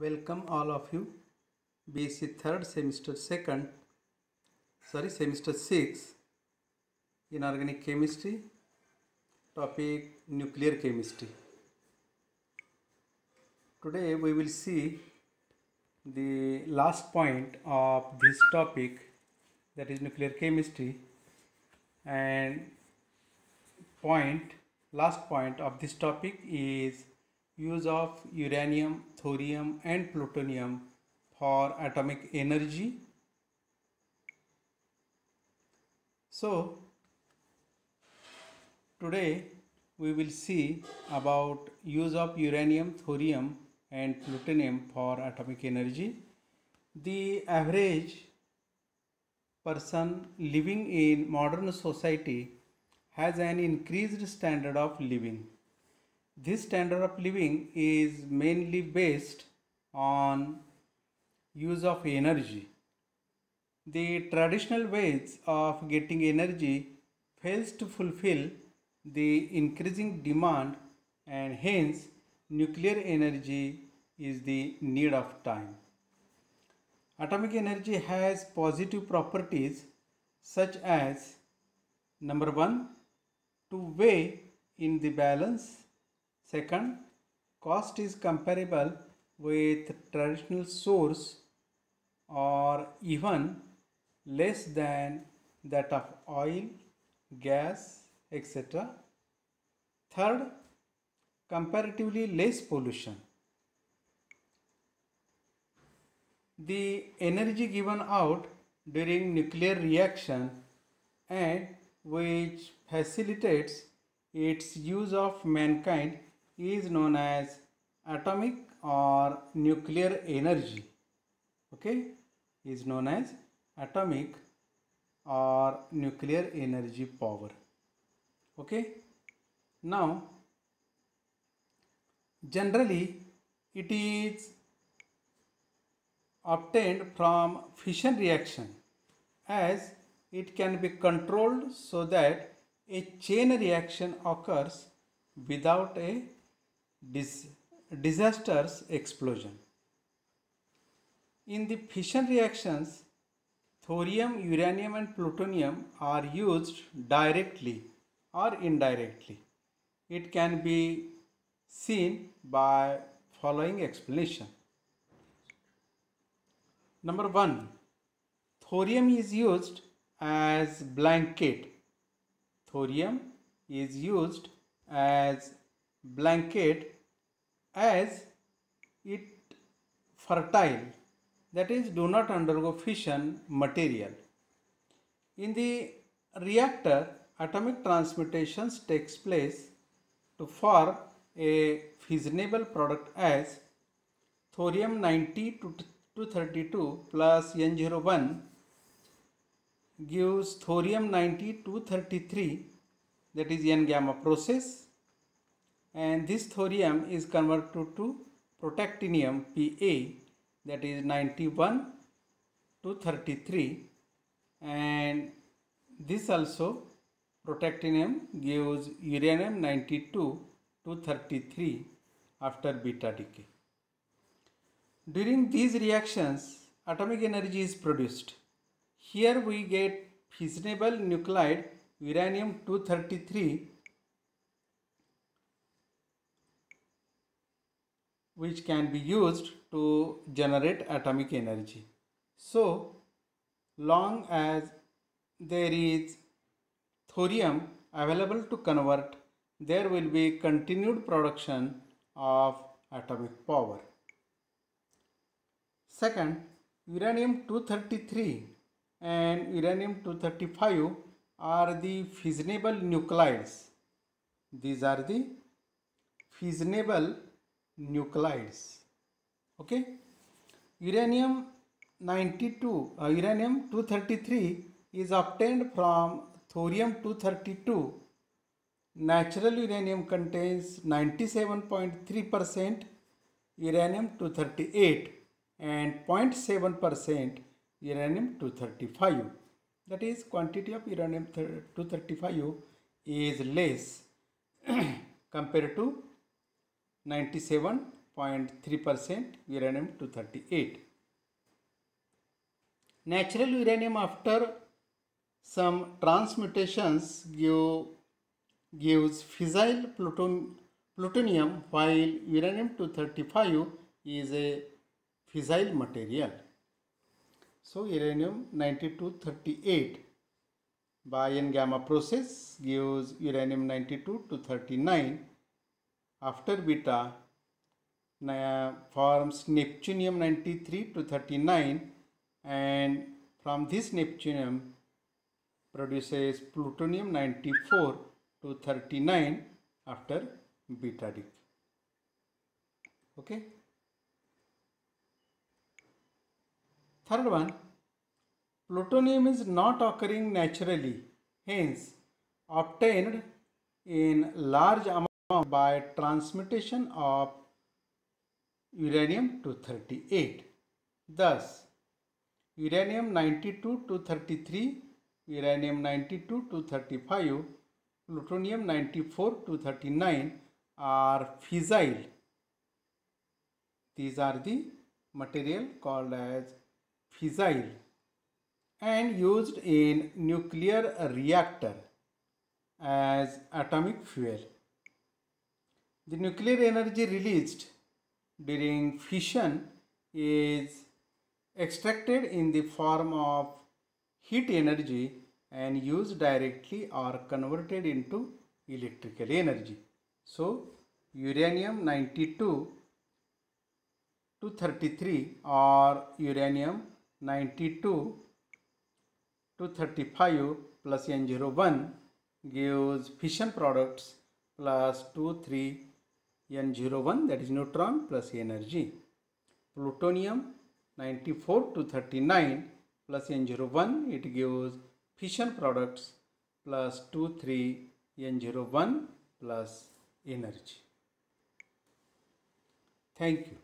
Welcome all of you. BSc third semester semester 6 in organic chemistry, topic nuclear chemistry. Today we will see the last point of this topic, that is nuclear chemistry, and last point of this topic is use of uranium, thorium and plutonium for atomic energy. So today we will see about use of uranium, thorium and plutonium for atomic energy. The average person living in modern society has an increased standard of living. This standard of living is mainly based on use of energy. The traditional ways of getting energy fails to fulfill the increasing demand, and hence nuclear energy is the need of time. Atomic energy has positive properties such as number 1, to weigh in the balance. Second, cost is comparable with traditional source or even less than that of oil, gas, etc. Third, comparatively less pollution. The energy given out during nuclear reaction and which facilitates its use of mankind is known as atomic or nuclear energy. Okay, is known as atomic or nuclear energy power. Okay, now generally it is obtained from fission reaction, as it can be controlled so that a chain reaction occurs without a disastrous explosion. In the fission reactions, thorium, uranium and plutonium are used directly or indirectly. It can be seen by following explanation. Number 1, thorium is used as blanket. Thorium is used as blanket as it fertile, that is, do not undergo fission material. In the reactor, atomic transmutations takes place to form a fissionable product as thorium 90 to 232 plus N01 gives thorium 90 233, that is N gamma process, and this thorium is converted to protactinium Pa, that is 91 233, and this also protactinium gives uranium 92 233 after beta decay. During these reactions, atomic energy is produced. Here we get fissionable nuclide uranium 233, which can be used to generate atomic energy. So long as there is thorium available to convert, there will be continued production of atomic power. Second, uranium 233 and uranium 235 are the fissionable nuclides. These are the fissionable nuclides. Okay, uranium 233 is obtained from thorium 232. Natural uranium contains 97.3% uranium 238 and 0.7% uranium 235. That is, quantity of uranium 235 is less compared to 97 0.3% uranium-238. Natural uranium after some transmutations gives fissile plutonium, while uranium-235 is a fissile material. So uranium-9238 by N-gamma process gives uranium-92-239. After beta forms neptunium-93-39, and from this neptunium produces plutonium-94-39 after beta decay. Okay. Third one, plutonium is not occurring naturally, hence obtained in large amount by transmutation of uranium-238. Thus, uranium-92-233, uranium-92-235, plutonium-94-239 are fissile. These are the material called as fissile and used in nuclear reactor as atomic fuel. The nuclear energy released during fission is extracted in the form of heat energy and used directly or converted into electrical energy. So, uranium-92-233 or uranium-92-235 plus N01 gives fission products plus 2,3 N01, that is neutron plus energy. Plutonium 94-239 plus N01, it gives fission products plus 2,3 N01 plus energy. Thank you.